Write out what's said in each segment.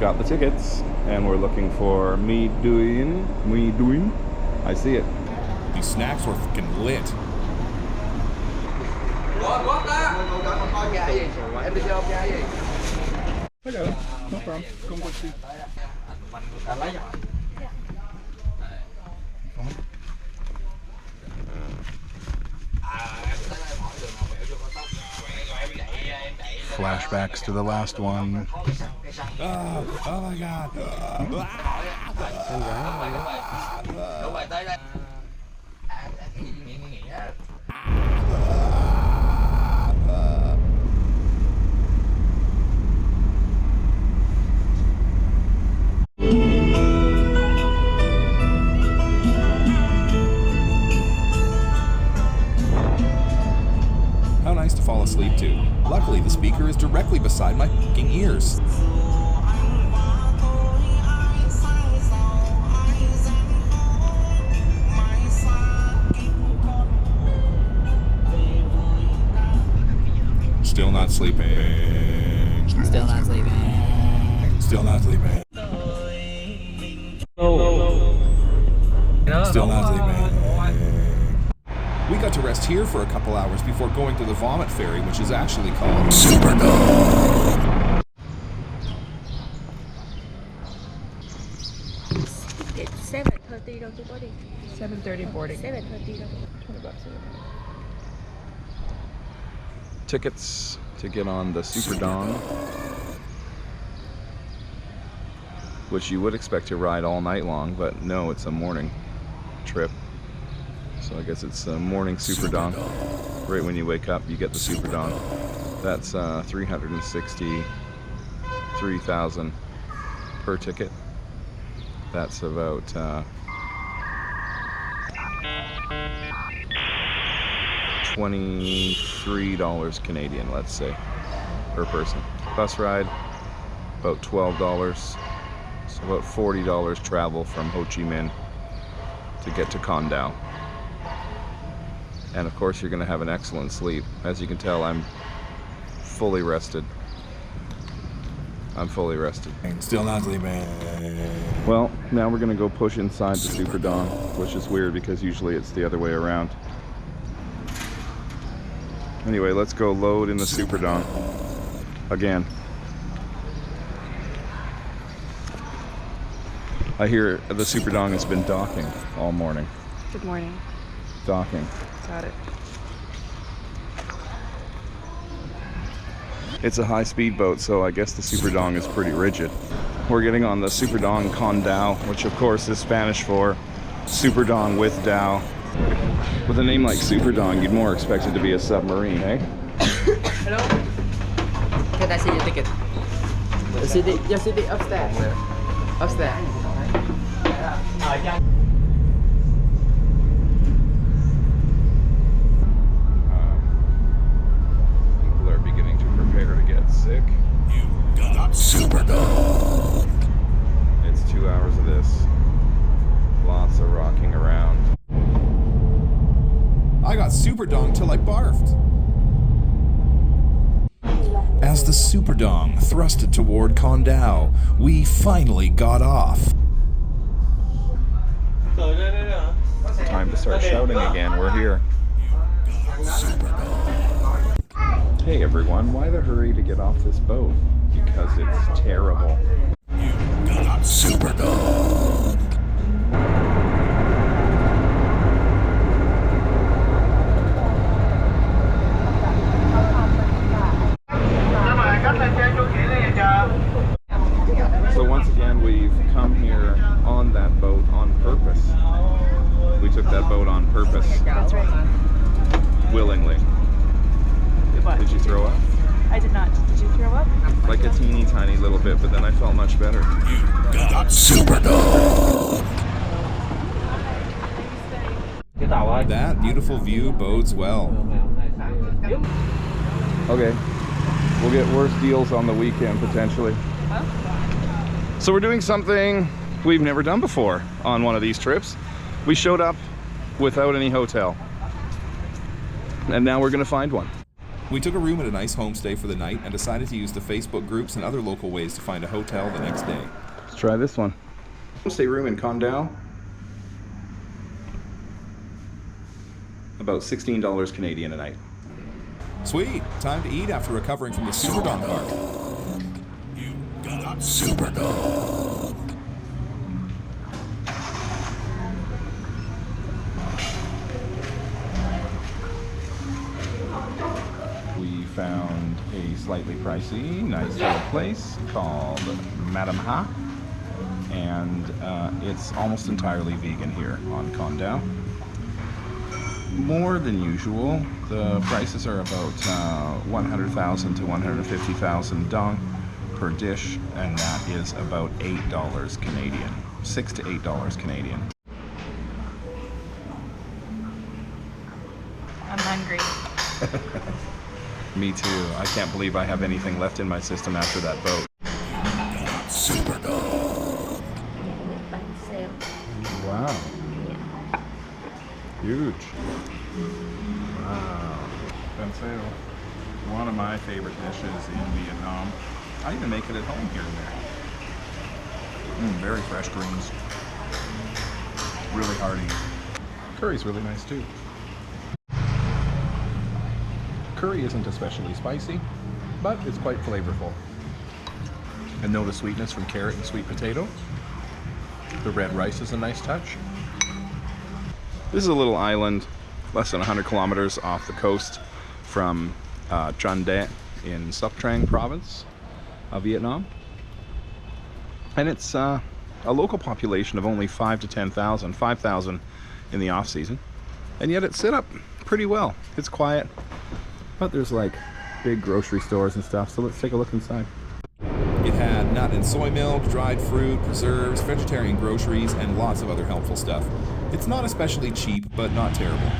got the tickets, and we're looking for me doing. I see it. These snacks were fucking lit. Okay, no problem. Come with you. Flashbacks to the last one. Oh my god. How nice to fall asleep to. Luckily, the speaker is directly beside my fucking ears. Still not sleeping. Still not sleeping. Still not sleeping. Still not sleeping. We got to rest here for a couple hours before going to the vomit ferry, which is actually called SUPERDONG'D. It's 7:30 to boarding. 7:30 boarding. 7:30. $20. Tickets to get on the SUPERDONG'D, which you would expect to ride all night long, but no, it's a morning trip. So I guess it's a morning SUPERDONG'D. Right when you wake up, you get the SUPERDONG'D. That's 363,000 per ticket. That's about $23 Canadian, let's say, per person. Bus ride, about $12. So about $40 travel from Ho Chi Minh to get to Con Dao. And of course you're going to have an excellent sleep. As you can tell, I'm fully rested. I'm fully rested. Still not sleeping. Well, now we're going to go push inside the SUPERDONG'D, which is weird because usually it's the other way around. Anyway, let's go load in the SUPERDONG'D again. I hear the SUPERDONG'D has been docking all morning. Good morning. Docking. Got it. It's a high-speed boat, so I guess the SUPERDONG'D is pretty rigid. We're getting on the SUPERDONG'D Con Dao, which of course is Spanish for SUPERDONG'D with Dao. With a name like SUPERDONG'D, you'd more expect it to be a submarine, eh? Hello. Can I see your ticket? Your city upstairs. Upstairs. People are beginning to prepare to get sick. You got SUPERDONG'D. It's 2 hours of this. Lots of rocking around. I got SUPERDONG'D till I barfed. As the SUPERDONG'D thrusted toward Con Dao, we finally got off. Time to start shouting again. We're here. Hey everyone, why the hurry to get off this boat? Because it's terrible. You got SUPERDONG'D. So once again, we've come here on that boat on purpose. We took that boat on purpose. That's right. Willingly. What? Did you throw up? I did not. Did you throw up? Like a teeny tiny little bit, but then I felt much better. You got SUPERDONG'D. That beautiful view bodes well. Okay. We'll get worse deals on the weekend, potentially. So we're doing something we've never done before on one of these trips. We showed up without any hotel. And now we're gonna find one. We took a room at a nice homestay for the night and decided to use the Facebook groups and other local ways to find a hotel the next day. Let's try this one. Homestay room in Con Dao. About $16 Canadian a night. Sweet! Time to eat after recovering from the SUPERDONG'D park. You got SUPERDONG'D. We found a slightly pricey, nice little place called Madam Ha, and it's almost entirely vegan here on Con Dao. More than usual. The prices are about 100,000 to 150,000 dong per dish, and that is about $8 Canadian. $6 to $8 Canadian. I'm hungry. Me too. I can't believe I have anything left in my system after that boat. SUPERDONG'D. Wow. Huge. Wow. Panseo. One of my favorite dishes in Vietnam. I even make it at home here and there. Very fresh greens. Really hearty. Curry's really nice too. Curry isn't especially spicy, but it's quite flavorful. And know the sweetness from carrot and sweet potato. The red rice is a nice touch. This is a little island, less than 100 kilometers off the coast from Con Dao in Suc Trang province of Vietnam. And it's a local population of only 5 to 10,000, 5,000 in the off season. And yet it's set up pretty well. It's quiet, but there's like big grocery stores and stuff. So let's take a look inside. It had nut and soy milk, dried fruit, preserves, vegetarian groceries, and lots of other helpful stuff. It's not especially cheap, but not terrible.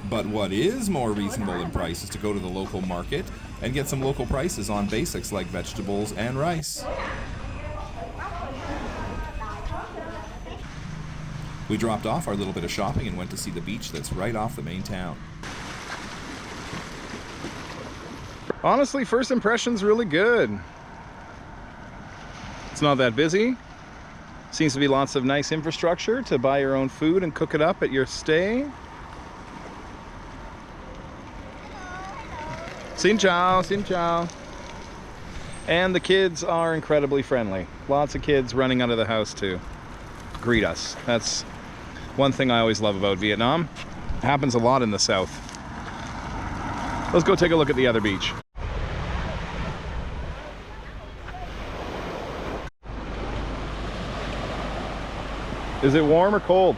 But what is more reasonable in price is to go to the local market and get some local prices on basics like vegetables and rice. We dropped off our little bit of shopping and went to see the beach that's right off the main town. Honestly, first impression's really good. It's not that busy. Seems to be lots of nice infrastructure to buy your own food and cook it up at your stay. Xin chào, xin chào. And the kids are incredibly friendly. Lots of kids running out of the house to greet us. That's one thing I always love about Vietnam. It happens a lot in the south. Let's go take a look at the other beach. Is it warm or cold?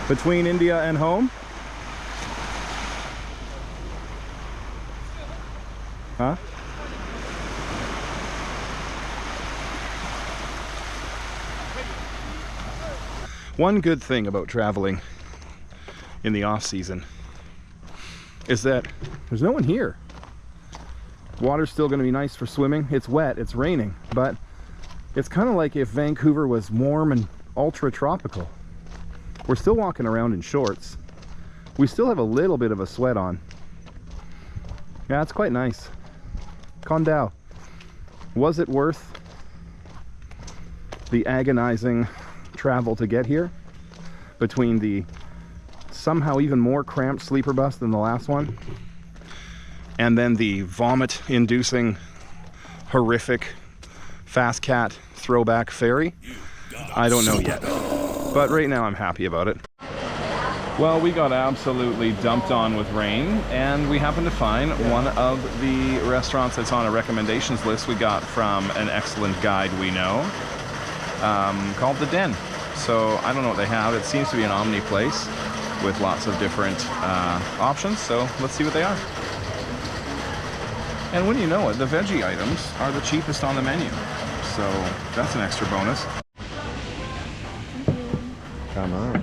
Between India and home? Huh? One good thing about traveling in the off season is that there's no one here. Water's still going to be nice for swimming. It's wet, it's raining, but it's kind of like if Vancouver was warm and ultra tropical. We're still walking around in shorts. We still have a little bit of a sweat on. Yeah, it's quite nice. Con Dao. Was it worth the agonizing travel to get here? Between the somehow even more cramped sleeper bus than the last one, and then the vomit-inducing, horrific Fast Cat throwback ferry? I don't know yet, but right now I'm happy about it. Well, we got absolutely dumped on with rain, and we happened to find one of the restaurants that's on a recommendations list we got from an excellent guide we know, called The Den. So I don't know what they have. It seems to be an omni place with lots of different options, so let's see what they are. And when you know it, the veggie items are the cheapest on the menu, so that's an extra bonus. Come on.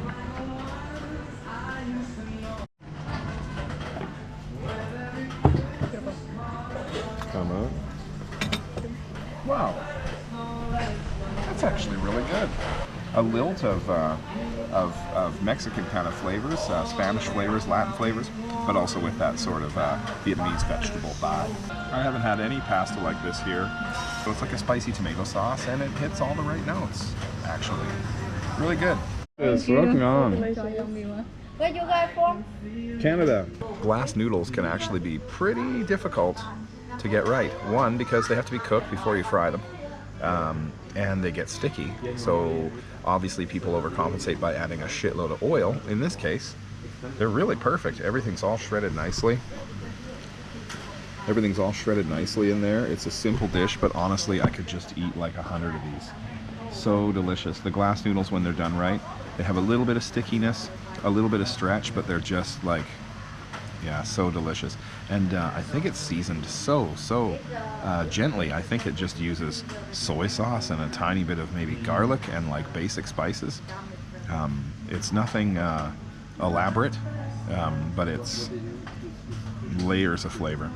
Come on. Wow. a lilt of Mexican kind of flavors, Spanish flavors, Latin flavors, but also with that sort of Vietnamese vegetable vibe. I haven't had any pasta like this here. So it's like a spicy tomato sauce, and it hits all the right notes, actually. Really good. It's working on. Where you guys from? Canada. Glass noodles can actually be pretty difficult to get right. One, because they have to be cooked before you fry them, and they get sticky. So obviously people overcompensate by adding a shitload of oil. In this case, they're really perfect. Everything's all shredded nicely. Everything's all shredded nicely in there. It's a simple dish, but honestly, I could just eat like 100 of these. So delicious. The glass noodles, when they're done right, they have a little bit of stickiness, a little bit of stretch, but they're just like, yeah, so delicious. And I think it's seasoned so gently. I think it just uses soy sauce and a tiny bit of maybe garlic and like basic spices. It's nothing elaborate, but it's layers of flavor.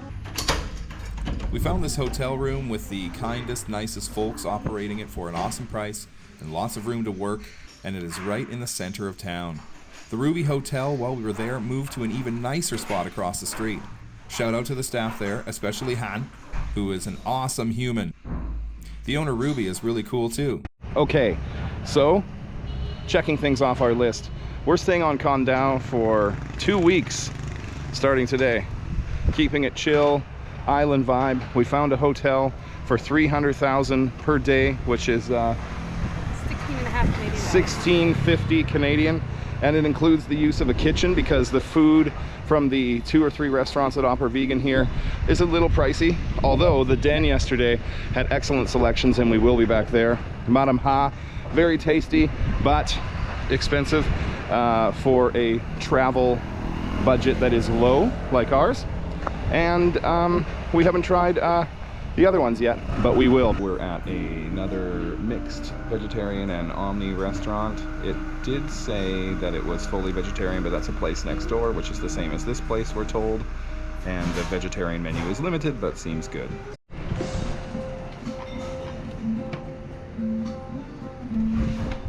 We found this hotel room with the kindest, nicest folks operating it for an awesome price and lots of room to work, and it is right in the center of town. The Ruby Hotel, while we were there, moved to an even nicer spot across the street. Shout out to the staff there, especially Han, who is an awesome human. The owner, Ruby, is really cool too. Okay, so checking things off our list. We're staying on Con Dao for 2 weeks, starting today. Keeping it chill, island vibe. We found a hotel for $300,000 per day, which is 1650 Canadian, and it includes the use of a kitchen because the food from the 2 or 3 restaurants that offer vegan here is a little pricey, although the den yesterday had excellent selections and we will be back there. Madame Ha, very tasty but expensive for a travel budget that is low like ours, and we haven't tried the other ones yet, but we will. We're at another mixed vegetarian and omni restaurant. It did say that it was fully vegetarian, but that's a place next door, which is the same as this place, we're told. And the vegetarian menu is limited, but seems good.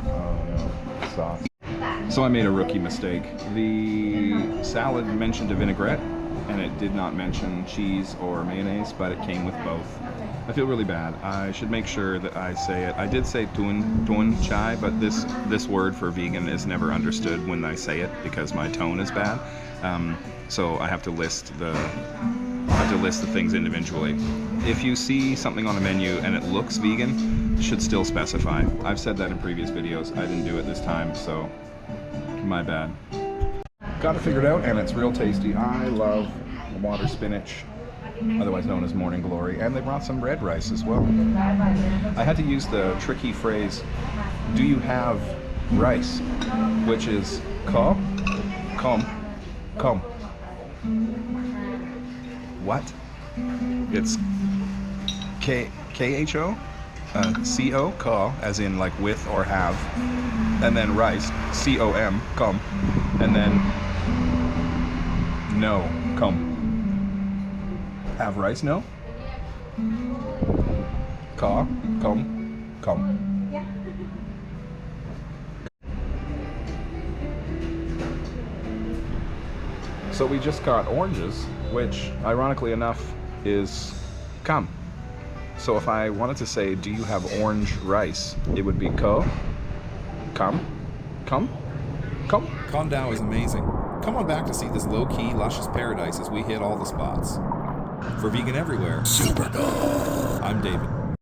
Oh no, sauce. So I made a rookie mistake. The salad mentioned a vinaigrette, and it did not mention cheese or mayonnaise, but it came with both. I feel really bad. I should make sure that I say it. I did say tuan chai, but this word for vegan is never understood when I say it because my tone is bad. So I have to list the things individually. If you see something on a menu and it looks vegan, it should still specify. I've said that in previous videos. I didn't do it this time, so my bad. Got it figured out, and it's real tasty. I love water spinach, otherwise known as morning glory, and they brought some red rice as well. I had to use the tricky phrase, do you have rice? Which is kom. What? It's K-H-O? C-O, ka, as in like with or have, and then rice, C-O-M, kom, and then no, kom. Have rice, no? Ka, kom. So we just got oranges, which ironically enough is kam. So if I wanted to say, do you have orange rice, it would be ko, kam. Con Dao is amazing. Come on back to see this low-key, luscious paradise as we hit all the spots. For Vegan Everywhere, SUPERDONG'D. I'm David.